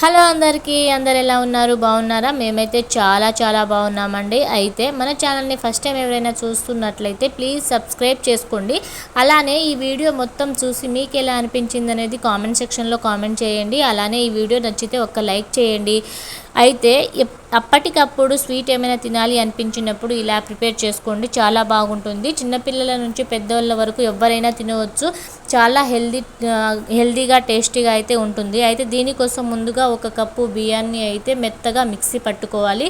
Hello అందరికీ, అందరు ఎలా ఉన్నారు? బాగున్నారా? మేమైతే చాలా బాగున్నామండి. అయితే మన ఛానల్ని ఫస్ట్ టైం ఎవరైనా చూస్తున్నట్లయితే ప్లీజ్ సబ్స్క్రైబ్ చేసుకోండి. అలానే ఈ వీడియో మొత్తం చూసి మీకు ఎలా అనిపించింది అనేది కామెంట్ సెక్షన్లో కామెంట్ చేయండి. అలానే ఈ వీడియో నచ్చితే ఒక లైక్ చేయండి. అయితే అప్పటికప్పుడు స్వీట్ ఏమైనా తినాలి అనిపించినప్పుడు ఇలా ప్రిపేర్ చేసుకోండి, చాలా బాగుంటుంది. చిన్నపిల్లల నుంచి పెద్దవాళ్ళ వరకు ఎవరైనా తినవచ్చు. చాలా హెల్దీగా టేస్టీగా అయితే ఉంటుంది. అయితే దీనికోసం ముందుగా ఒక కప్పు బియ్యాన్ని అయితే మెత్తగా మిక్సీ పట్టుకోవాలి.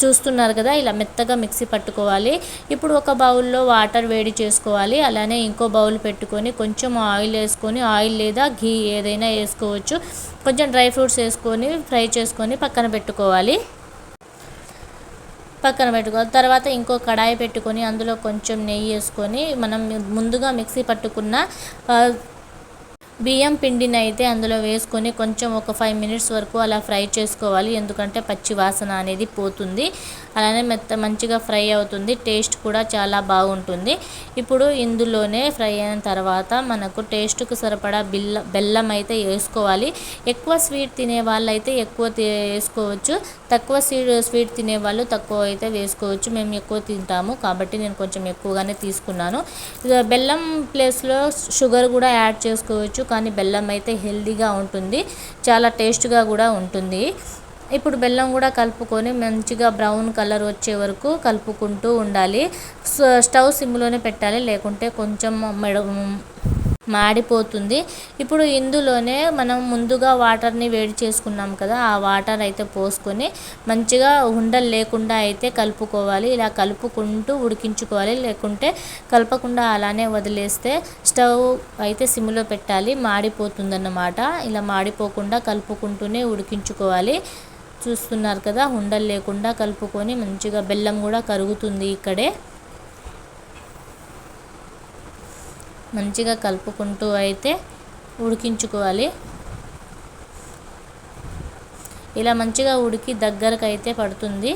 చూస్తున్నారు కదా, ఇలా మెత్తగా మిక్సీ పట్టుకోవాలి. ఇప్పుడు ఒక బౌల్లో వాటర్ వేడి చేసుకోవాలి. అలానే ఇంకో బౌల్ పెట్టుకొని కొంచెం ఆయిల్ వేసుకొని, ఆయిల్ లేదా ఘీ ఏదైనా వేసుకోవచ్చు, కొంచెం డ్రై ఫ్రూట్స్ వేసుకొని ఫ్రై చేసుకొని పక్కన పెట్టుకోవాలి. తర్వాత ఇంకో కడాయి పెట్టుకొని అందులో కొంచెం నెయ్యి వేసుకొని మనం ముందుగా మిక్సీ పట్టుకున్న బియ్యం పిండిని అయితే అందులో వేసుకొని కొంచెం ఒక 5 మినిట్స్ వరకు అలా ఫ్రై చేసుకోవాలి. ఎందుకంటే పచ్చి వాసన అనేది పోతుంది. అలానే మంచిగా ఫ్రై అవుతుంది, టేస్ట్ కూడా చాలా బాగుంటుంది. ఇప్పుడు ఇందులోనే ఫ్రై అయిన తర్వాత మనకు టేస్ట్కు సరిపడా బెల్లం అయితే వేసుకోవాలి. ఎక్కువ స్వీట్ తినే వాళ్ళు అయితే ఎక్కువ వేసుకోవచ్చు, తక్కువ స్వీట్ తినే వాళ్ళు తక్కువ అయితే వేసుకోవచ్చు. మేము ఎక్కువ తింటాము కాబట్టి నేను కొంచెం ఎక్కువగానే తీసుకున్నాను. బెల్లం ప్లేస్లో షుగర్ కూడా యాడ్ చేసుకోవచ్చు, కానీ బెల్లం అయితే హెల్దీగా ఉంటుంది, చాలా టేస్ట్గా కూడా ఉంటుంది. ఇప్పుడు బెల్లం కూడా కలుపుకొని మంచిగా బ్రౌన్ కలర్ వచ్చే వరకు కలుపుకుంటూ ఉండాలి. స్టవ్ సిమ్లోనే పెట్టాలి, లేకుంటే కొంచెం మాడిపోతుంది. ఇప్పుడు ఇందులోనే మనం ముందుగా వాటర్ని వేడి చేసుకున్నాం కదా, ఆ వాటర్ అయితే పోసుకొని మంచిగా ఉండలు లేకుండా అయితే కలుపుకోవాలి. ఇలా కలుపుకుంటూ ఉడికించుకోవాలి, లేకుంటే కలపకుండా అలానే వదిలేస్తే స్టవ్ అయితే సిమ్లో పెట్టాలి, మాడిపోతుందన్నమాట. ఇలా మాడిపోకుండా కలుపుకుంటూనే ఉడికించుకోవాలి. చూస్తున్నారు కదా, ఉండలు లేకుండా కలుపుకొని మంచిగా బెల్లం కూడా కరుగుతుంది. ఇక్కడే మంచిగా కలుపుకుంటూ అయితే ఉడికించుకోవాలి. ఇలా మంచిగా ఉడికి దగ్గరకు అయితే పడుతుంది.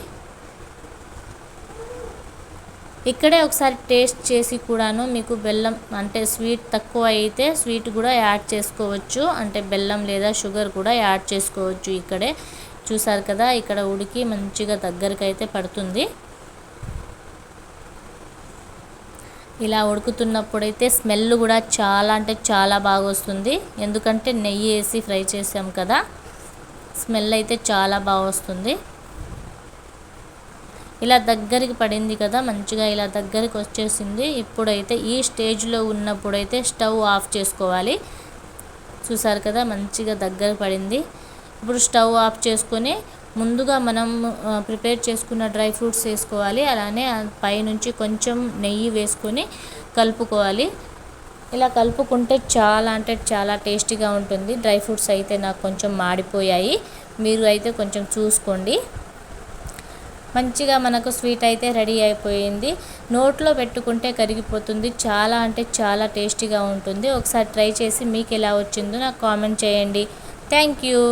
ఇక్కడే ఒకసారి టేస్ట్ చేసి కూడాను మీకు బెల్లం అంటే స్వీట్ తక్కువ అయితే స్వీట్ కూడా యాడ్ చేసుకోవచ్చు, అంటే బెల్లం లేదా షుగర్ కూడా యాడ్ చేసుకోవచ్చు. ఇక్కడే చూసారు కదా, ఇక్కడ ఉడికి మంచిగా దగ్గరకు అయితే పడుతుంది. ఇలా ఉడుకుతున్నప్పుడైతే స్మెల్ కూడా చాలా అంటే చాలా బాగా వస్తుంది, ఎందుకంటే నెయ్యి వేసి ఫ్రై చేసాం కదా, స్మెల్ అయితే చాలా బాగా వస్తుంది. ఇలా దగ్గరికి పడింది కదా, మంచిగా ఇలా దగ్గరికి వచ్చేసింది. ఇప్పుడైతే ఈ స్టేజ్లో ఉన్నప్పుడైతే స్టవ్ ఆఫ్ చేసుకోవాలి. చూసారు కదా, మంచిగా దగ్గర పడింది. ఇప్పుడు స్టవ్ ఆఫ్ చేసుకొని ముందుగా మనం ప్రిపేర్ చేసుకున్న డ్రై ఫ్రూట్స్ వేసుకోవాలి. అలానే పైనుంచి కొంచెం నెయ్యి వేసుకొని కలుపుకోవాలి. ఇలా కలుపుకుంటే చాలా అంటే చాలా టేస్టీగా ఉంటుంది. డ్రై ఫ్రూట్స్ అయితే నాకు కొంచెం మాడిపోయాయి, మీరు అయితే కొంచెం చూసుకోండి. మంచిగా మనకు స్వీట్ అయితే రెడీ అయిపోయింది. నోట్లో పెట్టుకుంటే కరిగిపోతుంది, చాలా అంటే చాలా టేస్టీగా ఉంటుంది. ఒకసారి ట్రై చేసి మీకు ఎలా వచ్చిందో నాకు కామెంట్ చేయండి. Thank you.